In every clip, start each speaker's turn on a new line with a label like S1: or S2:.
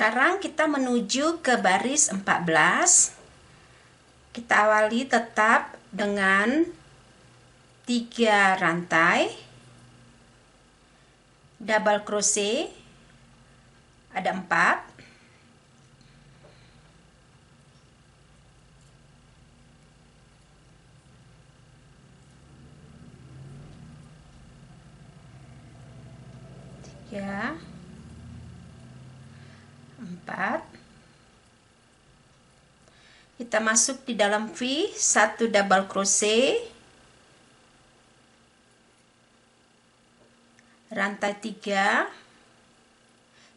S1: Sekarang kita menuju ke baris 14. Kita awali tetap dengan 3 rantai double crochet, ada 4, ya, 4. Kita masuk di dalam V, 1 double crochet, rantai 3,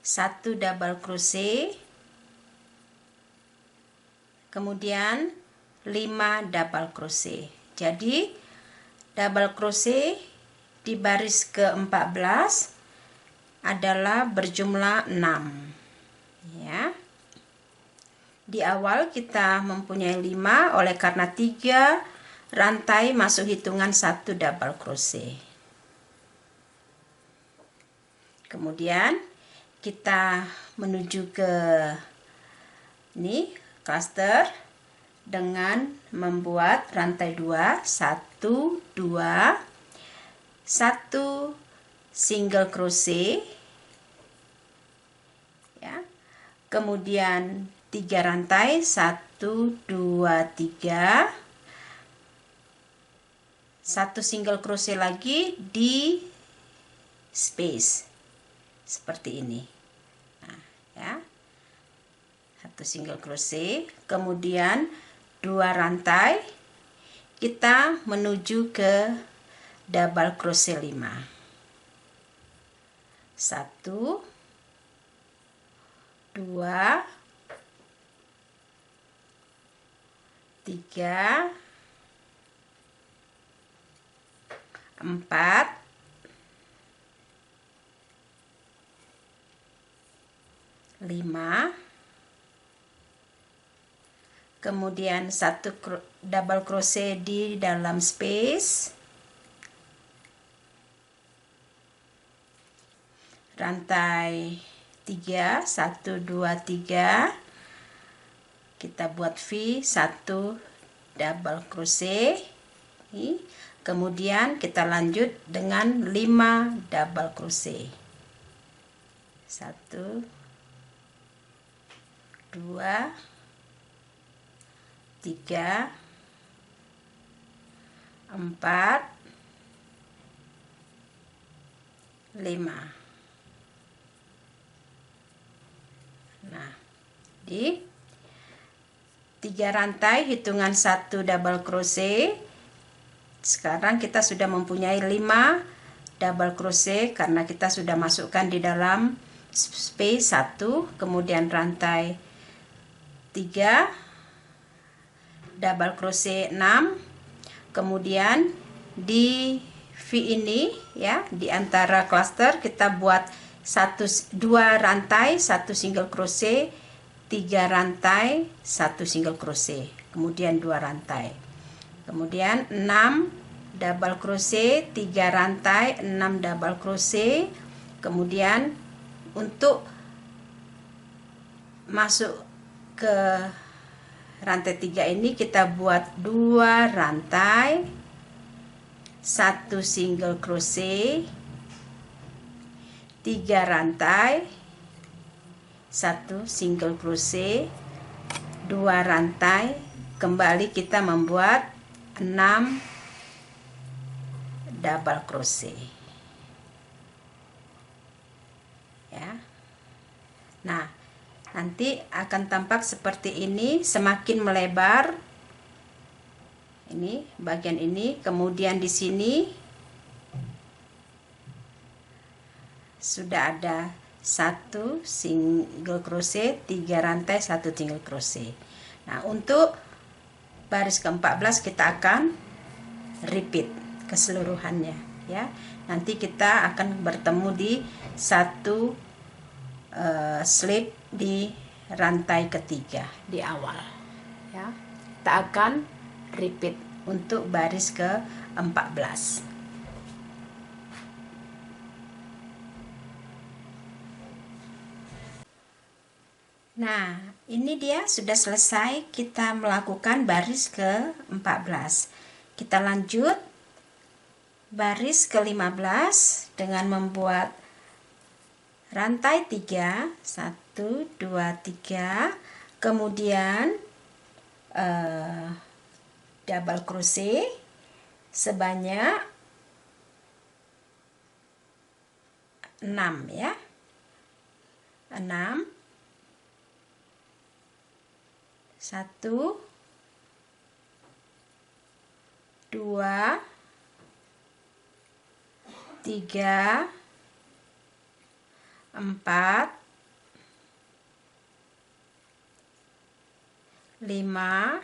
S1: 1 double crochet, kemudian 5 double crochet. Jadi double crochet di baris ke-14 adalah berjumlah 6, ya. Di awal kita mempunyai 5, oleh karena 3 rantai masuk hitungan 1 double crochet. Kemudian kita menuju ke ini cluster dengan membuat rantai 2, 1 2 1 single crochet, ya. Kemudian 3 rantai, 1 2 3, 1 single crochet lagi di space seperti ini. Nah, ya. 1 single crochet, kemudian 2 rantai, kita menuju ke double crochet 5. 1 2 3 4 5, kemudian 1 double crochet di dalam space, rantai 3, 1 2 3, kita buat V, 1 double crochet, kemudian kita lanjut dengan 5 double crochet, 1 2 3 4 5. Nah, di 3 rantai hitungan 1 double crochet, sekarang kita sudah mempunyai 5 double crochet karena kita sudah masukkan di dalam space 1, kemudian rantai 3 double crochet 6, kemudian di V ini, ya, di antara cluster kita buat 2 rantai, 1 single crochet, 3 rantai, 1 single crochet, kemudian 2 rantai, kemudian 6 double crochet, 3 rantai, 6 double crochet, kemudian untuk masuk ke rantai 3 ini kita buat 2 rantai, 1 single crochet, 3 rantai, 1 single crochet, 2 rantai, kembali kita membuat 6 double crochet, ya. Nah, nanti akan tampak seperti ini, semakin melebar ini bagian ini, kemudian di sini sudah ada 1 single crochet, 3 rantai, 1 single crochet. Nah, untuk baris ke-14 kita akan repeat keseluruhannya, ya. Nanti kita akan bertemu di 1 slip di rantai ketiga di awal, ya. Kita akan repeat untuk baris ke-14. Nah, ini dia sudah selesai kita melakukan baris ke-14. Kita lanjut baris ke-15 dengan membuat rantai 3, 1, 2, 3, kemudian double crochet sebanyak 6 ya. 6, 1, 2, 3, 4, 5,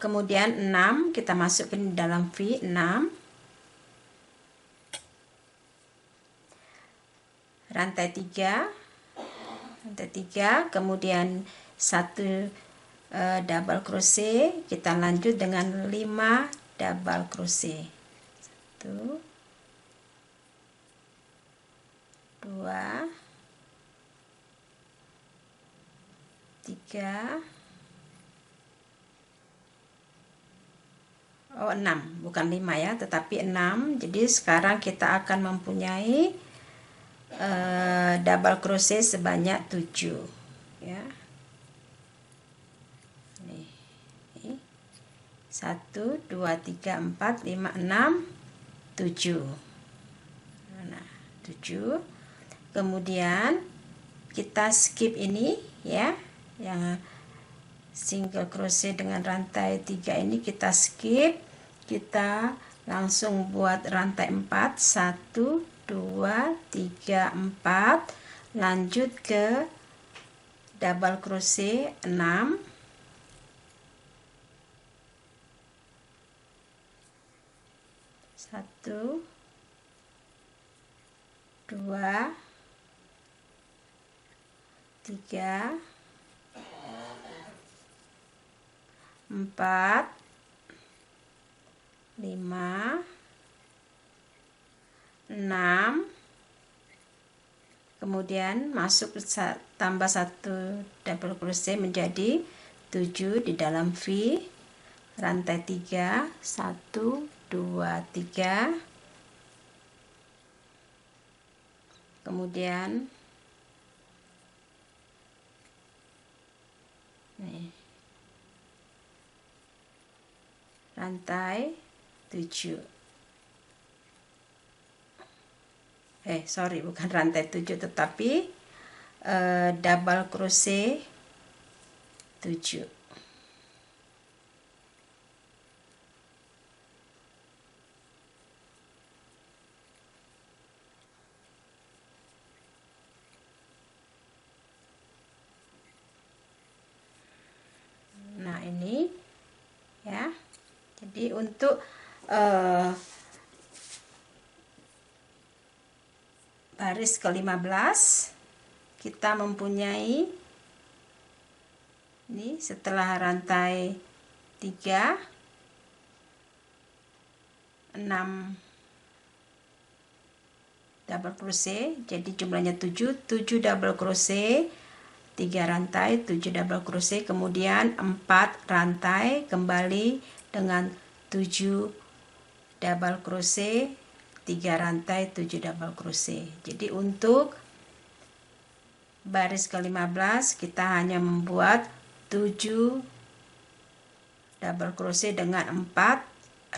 S1: kemudian 6 kita masukin dalam V, 6, rantai 3, kemudian 1 double crochet, kita lanjut dengan 5 double crochet. 1, 2, 3, 6, bukan 5 ya, tetapi 6. Jadi sekarang kita akan mempunyai double crochet sebanyak 7 ya. Nih. 1, 2, 3, 4, 5, 6, 7. Nah, 7. Kemudian kita skip ini ya, yang single crochet dengan rantai 3 ini kita skip, kita langsung buat rantai 4, 1, 2, 3, 4, lanjut ke double crochet 6, 1, 2, 3, 4, 5, 6, kemudian masuk tambah 1 double crochet menjadi 7 di dalam V, rantai 3, 1, 2, 3, kemudian nih, rantai 7, sorry, bukan rantai 7 tetapi double crochet 7. Nah, ini ya. Jadi untuk baris ke-15 kita mempunyai ini setelah rantai 3, 6 double crochet, jadi jumlahnya 7 double crochet, 3 rantai, 7 double crochet, kemudian 4 rantai, kembali dengan 7 double crochet, 3 rantai, 7 double crochet. Jadi untuk baris ke-15 kita hanya membuat 7 double crochet dengan 4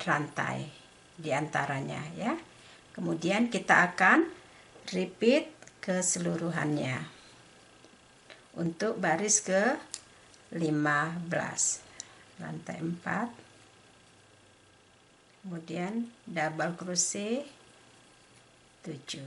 S1: rantai diantaranya ya. Kemudian kita akan repeat keseluruhannya untuk baris ke-15, rantai 4, kemudian double crochet 7.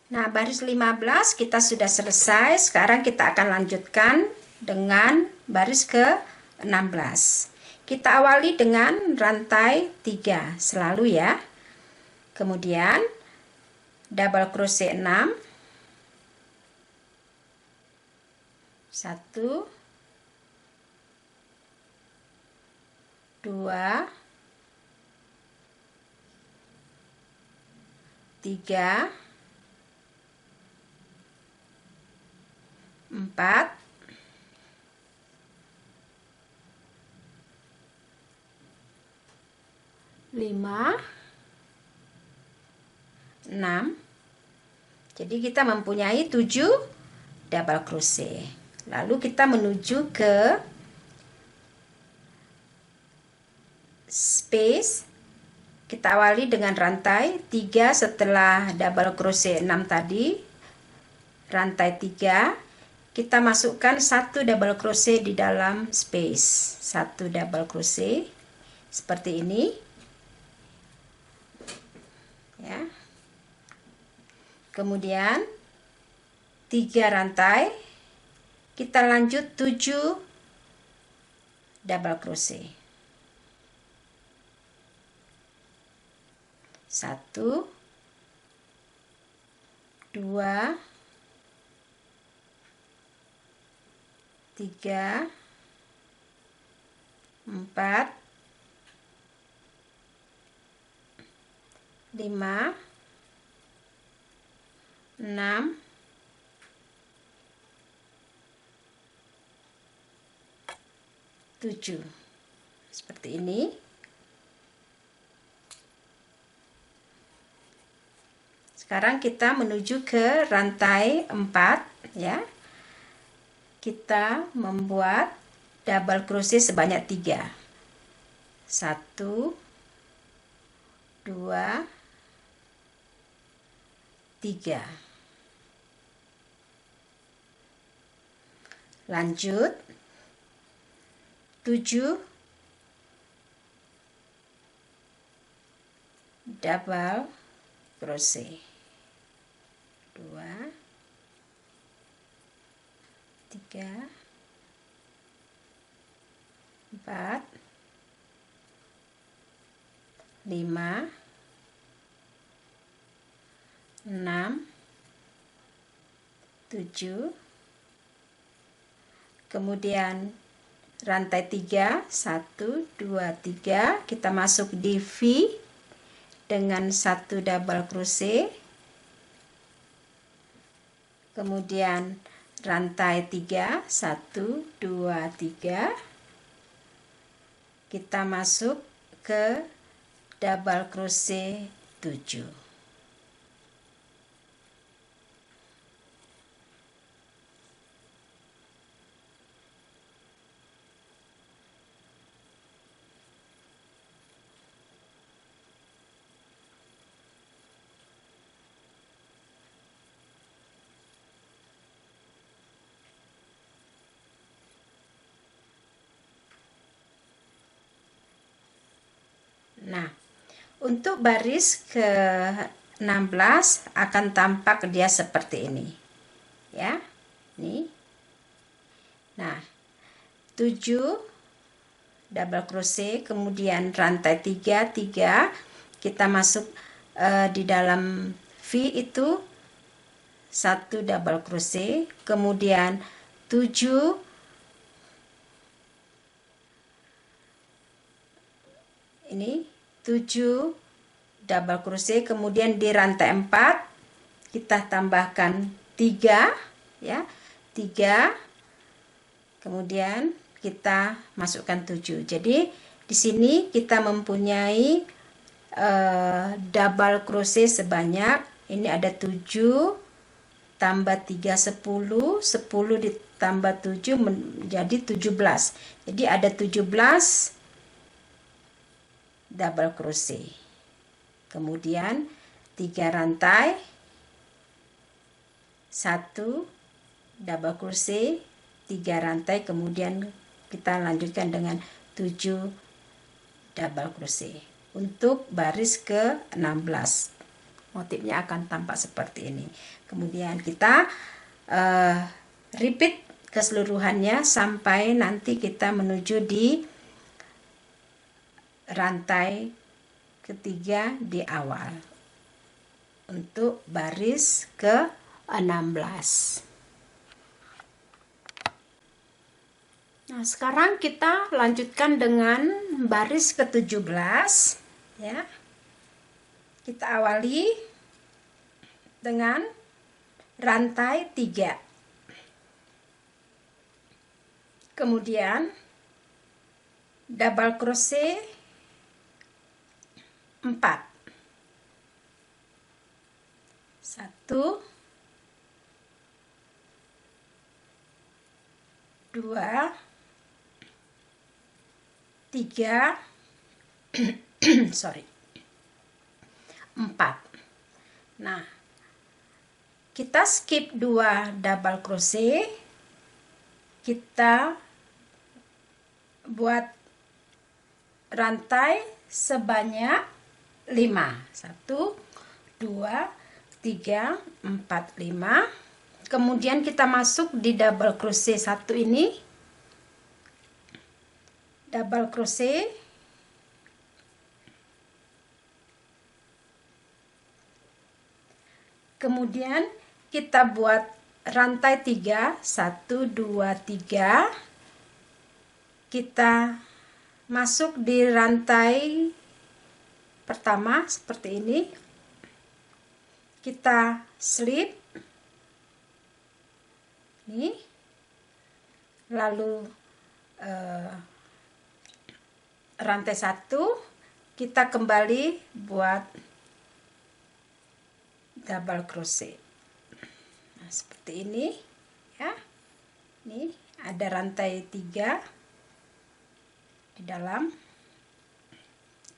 S1: Nah, baris 15 kita sudah selesai. Sekarang kita akan lanjutkan dengan baris ke-16. Kita awali dengan rantai 3 selalu ya. Kemudian double crochet 6, 1, 2, 3, 4, 5, 6. Jadi kita mempunyai 7 double crochet. Lalu kita menuju ke space. Kita awali dengan rantai 3 setelah double crochet 6 tadi. Rantai 3, kita masukkan 1 double crochet di dalam space. 1 double crochet seperti ini. Ya. Kemudian 3 rantai, kita lanjut 7 double crochet. 1, 2, 3, 4, 5, 6, 7. Seperti ini. Sekarang kita menuju ke rantai 4 ya. Kita membuat double crochet sebanyak 3. 1, 2, 3. Lanjut 7 double crochet. 2, 3, 4, 5, 6, 7. Kemudian rantai 3, 1, 2, 3, kita masuk di V dengan 1 double crochet. Kemudian rantai 3, 1, 2, 3, kita masuk ke double crochet 7. Nah, untuk baris ke-16 akan tampak dia seperti ini. Ya. Nih. Nah, 7 double crochet, kemudian rantai 3, 3, kita masuk di dalam V itu 1 double crochet, kemudian 7 ini 7 double crochet, kemudian di rantai 4 kita tambahkan 3 ya, 3, kemudian kita masukkan 7. Jadi di sini kita mempunyai double crochet sebanyak ini ada 7 tambah 3 10, 10 ditambah 7 menjadi 17. Jadi ada 17 double crochet, kemudian 3 rantai, 1 double crochet, 3 rantai, kemudian kita lanjutkan dengan 7 double crochet. Untuk baris ke-16 motifnya akan tampak seperti ini. Kemudian kita repeat keseluruhannya sampai nanti kita menuju di rantai ketiga di awal untuk baris ke-16. Nah, sekarang kita lanjutkan dengan baris ke-17 ya. Kita awali dengan rantai 3. Kemudian double crochet 4. 1 2 3 sorry 4. Nah, kita skip 2 double crochet, kita buat rantai sebanyak 5. 1 2 3 4 5. Kemudian kita masuk di double crochet 1 ini, double crochet, kemudian kita buat rantai 3. 1 2 3. Kita masuk di rantai pertama seperti ini, kita slip ini, lalu rantai 1 kita kembali buat double crochet. Nah, seperti ini ya. Ini ada rantai 3 di dalam,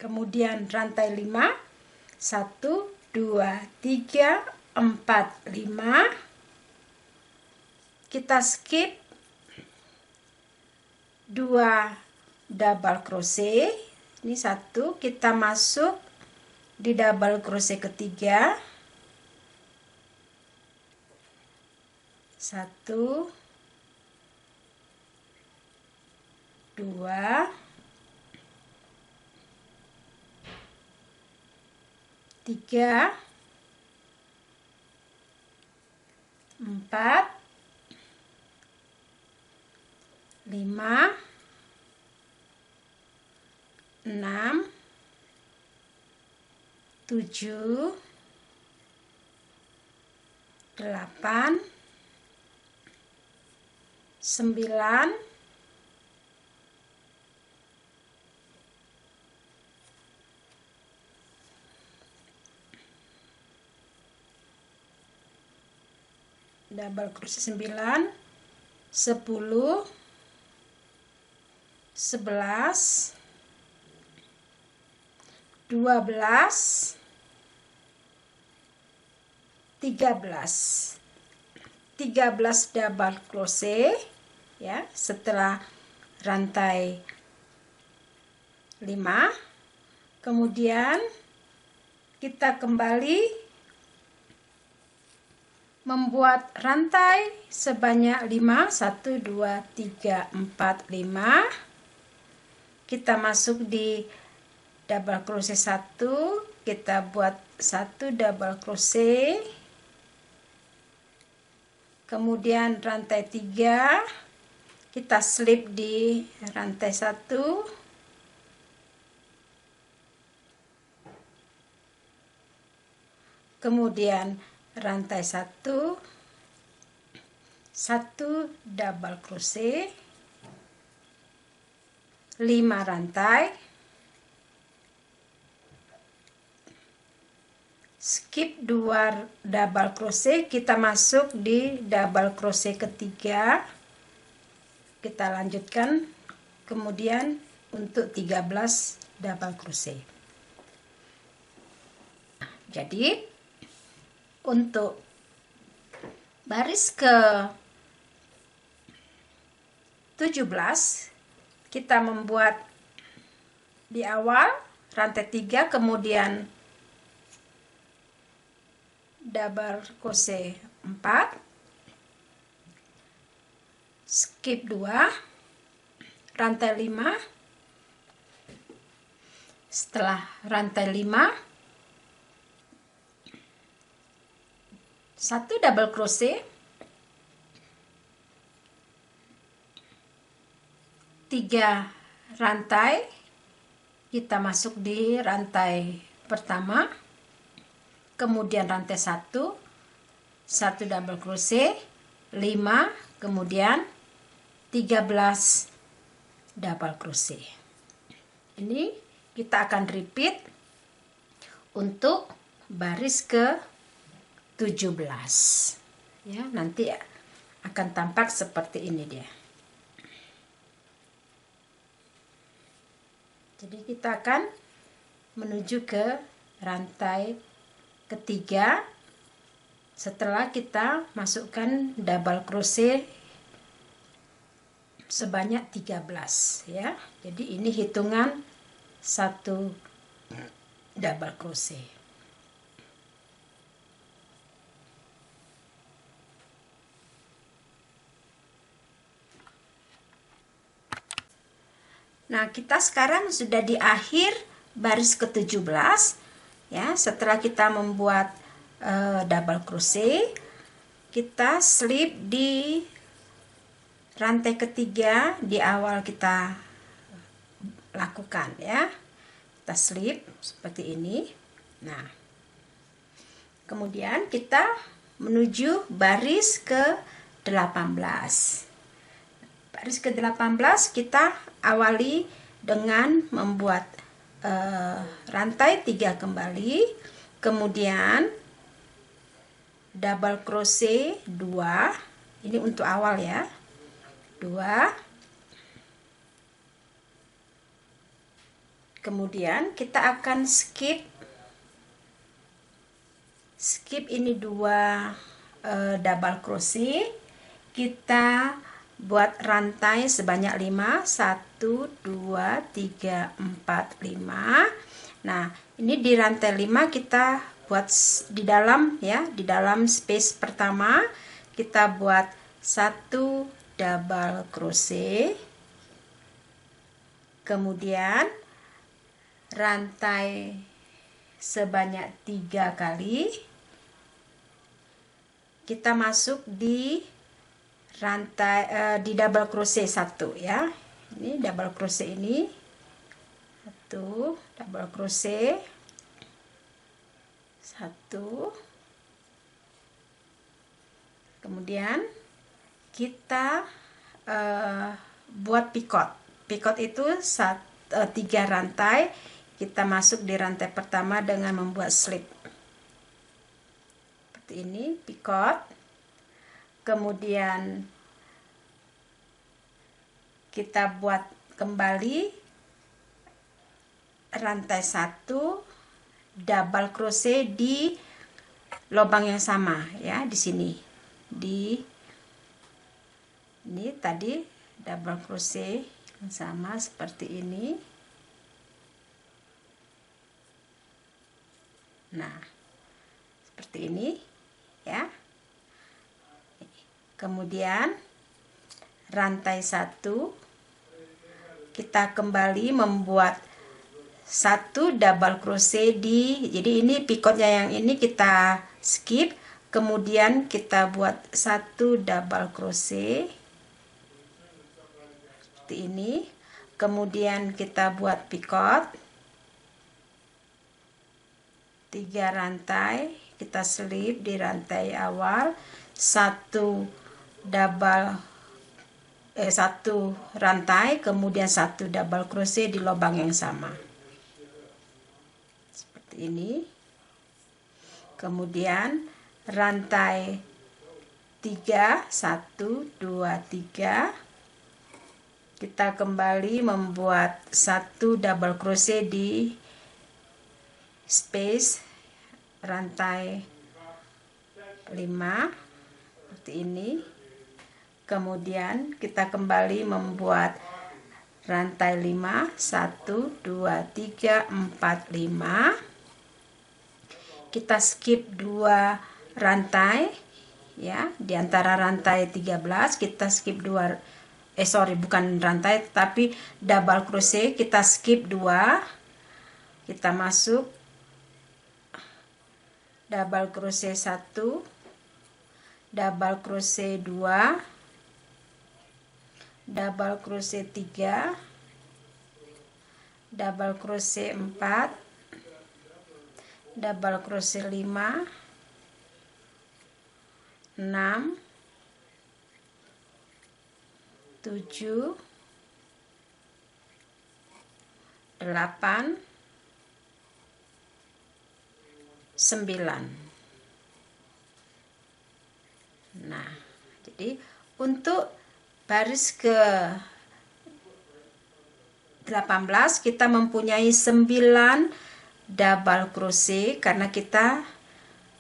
S1: kemudian rantai 5. 1 2 3 4 5. Kita skip 2 double crochet. Ini 1, kita masuk di double crochet ketiga. 1 2 3 4 5 6 7 8 9 double crochet 9 10 11 12 13 double crochet ya setelah rantai 5. Kemudian kita kembali membuat rantai sebanyak 5. 1 2 3 4 5. Kita masuk di double crochet 1, kita buat 1 double crochet, kemudian rantai 3 kita slip di rantai 1, kemudian rantai 1 double crochet, 5 rantai, skip 2 double crochet, kita masuk di double crochet ketiga, kita lanjutkan kemudian untuk 13 double crochet. Jadi untuk baris ke 17 kita membuat di awal rantai 3, kemudian double crochet 4, skip 2, rantai 5. Setelah rantai 5, 1 double crochet, 3 rantai, kita masuk di rantai pertama, kemudian rantai 1 double crochet, 5, kemudian 13 double crochet. Ini kita akan repeat untuk baris ke 17 ya, nanti akan tampak seperti ini dia. Jadi kita akan menuju ke rantai ketiga setelah kita masukkan double crochet sebanyak 13 ya. Jadi ini hitungan 1 double crochet. Nah, kita sekarang sudah di akhir baris ke-17 ya. Setelah kita membuat double crochet, kita slip di rantai ketiga di awal kita lakukan ya. Kita slip seperti ini. Nah, kemudian kita menuju baris ke-18. Baris ke-18 kita awali dengan membuat rantai 3 kembali, kemudian double crochet 2. Ini untuk awal ya. 2. Kemudian kita akan skip ini 2 double crochet. Kita buat rantai sebanyak 5, 1 2 3 4 5. Nah, ini di rantai 5 kita buat di dalam ya, di dalam space pertama kita buat 1 double crochet, kemudian rantai sebanyak 3 kali, kita masuk di rantai di double crochet 1 ya. Ini double crochet ini 1 double crochet 1, kemudian kita buat picot. Picot itu 3 rantai, kita masuk di rantai pertama dengan membuat slip seperti ini, picot. Kemudian kita buat kembali rantai 1 double crochet di lubang yang sama ya, di sini. Ini tadi double crochet yang sama seperti ini. Nah, seperti ini ya. Kemudian rantai 1 kita kembali membuat 1 double crochet jadi ini picotnya yang ini kita skip, kemudian kita buat 1 double crochet seperti ini, kemudian kita buat picot 3 rantai, kita slip di rantai awal, 1 rantai, kemudian 1 double crochet di lubang yang sama seperti ini. Kemudian rantai 3 1 2 3 kita kembali membuat 1 double crochet di space rantai 5 seperti ini. Kemudian kita kembali membuat rantai 5 1 2 3 4 5. Kita skip 2 rantai ya, di antara rantai 13 kita skip 2, bukan rantai tapi double crochet, kita skip 2, kita masuk double crochet 1, double crochet 2, double crochet 3, double crochet 4, double crochet 5, 6, 7, 8, 9. Nah, jadi untuk baris ke 18 kita mempunyai 9 double crochet karena kita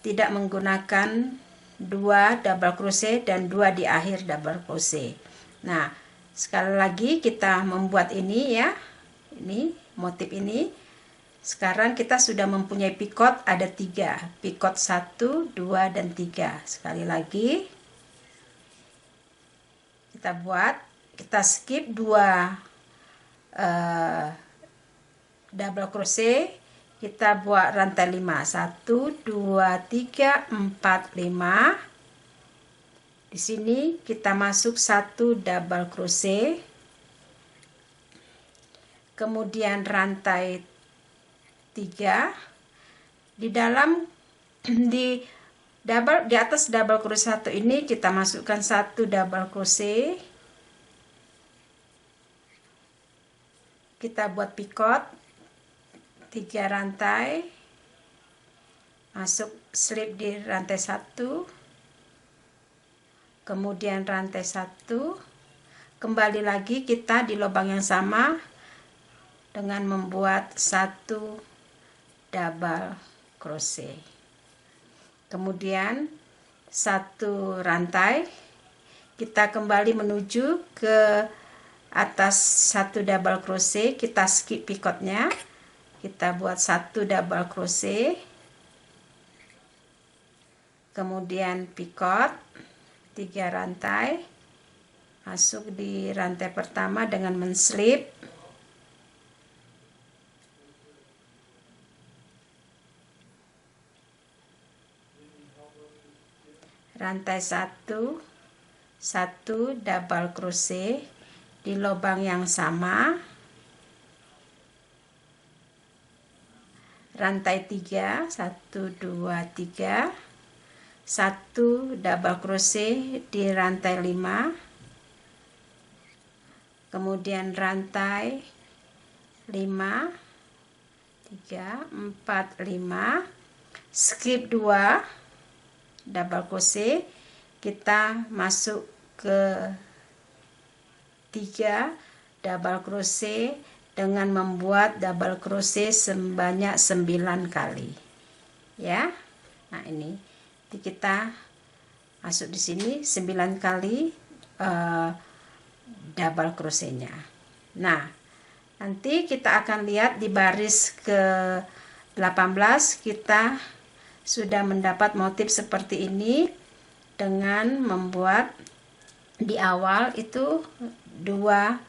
S1: tidak menggunakan 2 double crochet dan 2 di akhir double crochet. Nah, sekali lagi kita membuat ini ya, ini motif ini. Sekarang kita sudah mempunyai picot ada 3, picot 1, 2, dan 3. Sekali lagi kita buat, kita skip 2 double crochet, kita buat rantai 5, 1, 2, 3, 4, 5. Di sini kita masuk 1 double crochet, kemudian rantai 3 di dalam di atas double crochet 1 ini kita masukkan 1 double crochet, kita buat picot 3 rantai, masuk slip di rantai 1, kemudian rantai 1, kembali lagi kita di lubang yang sama dengan membuat 1 double crochet, kemudian 1 rantai, kita kembali menuju ke atas 1 double crochet, kita skip picotnya, kita buat 1 double crochet, kemudian picot 3 rantai, masuk di rantai pertama dengan menslip, rantai 1, 1 double crochet di lubang yang sama, rantai 3, 1, 2, 3, 1 double crochet di rantai 5, kemudian rantai 5, 3, 4, 5, skip 2 double crochet, kita masuk ke 3 double crochet dengan membuat double crochet sebanyak 9 kali ya. Nah, ini kita masuk di sini 9 kali double crochetnya. Nah, nanti kita akan lihat di baris ke 18 kita sudah mendapat motif seperti ini dengan membuat di awal itu 2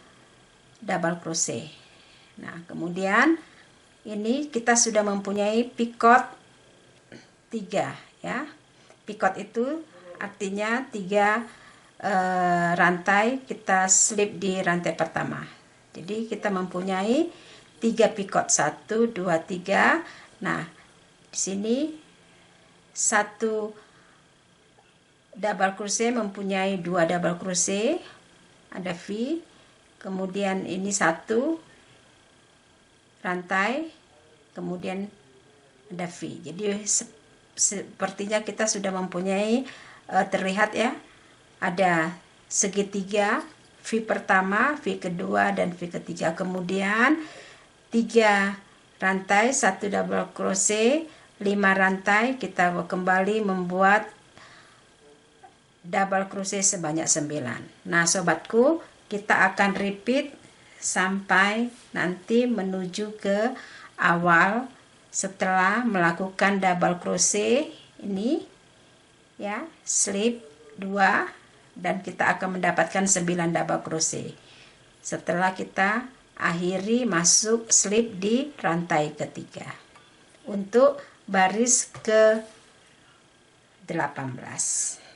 S1: double crochet. Nah, kemudian ini kita sudah mempunyai picot 3 ya. Picot itu artinya 3 rantai kita slip di rantai pertama. Jadi kita mempunyai 3 picot, 1, 2, 3. Nah, di sini 1 double crochet mempunyai 2 double crochet, ada V, kemudian ini 1 rantai, kemudian ada V. Jadi sepertinya kita sudah mempunyai terlihat ya, ada segitiga V pertama, V kedua, dan V ketiga. Kemudian 3 rantai, 1 double crochet, 5 rantai, kita kembali membuat double crochet sebanyak 9. Nah, sobatku, kita akan repeat sampai nanti menuju ke awal setelah melakukan double crochet ini ya, slip 2 dan kita akan mendapatkan 9 double crochet. Setelah kita akhiri masuk slip di rantai ketiga untuk baris ke 18.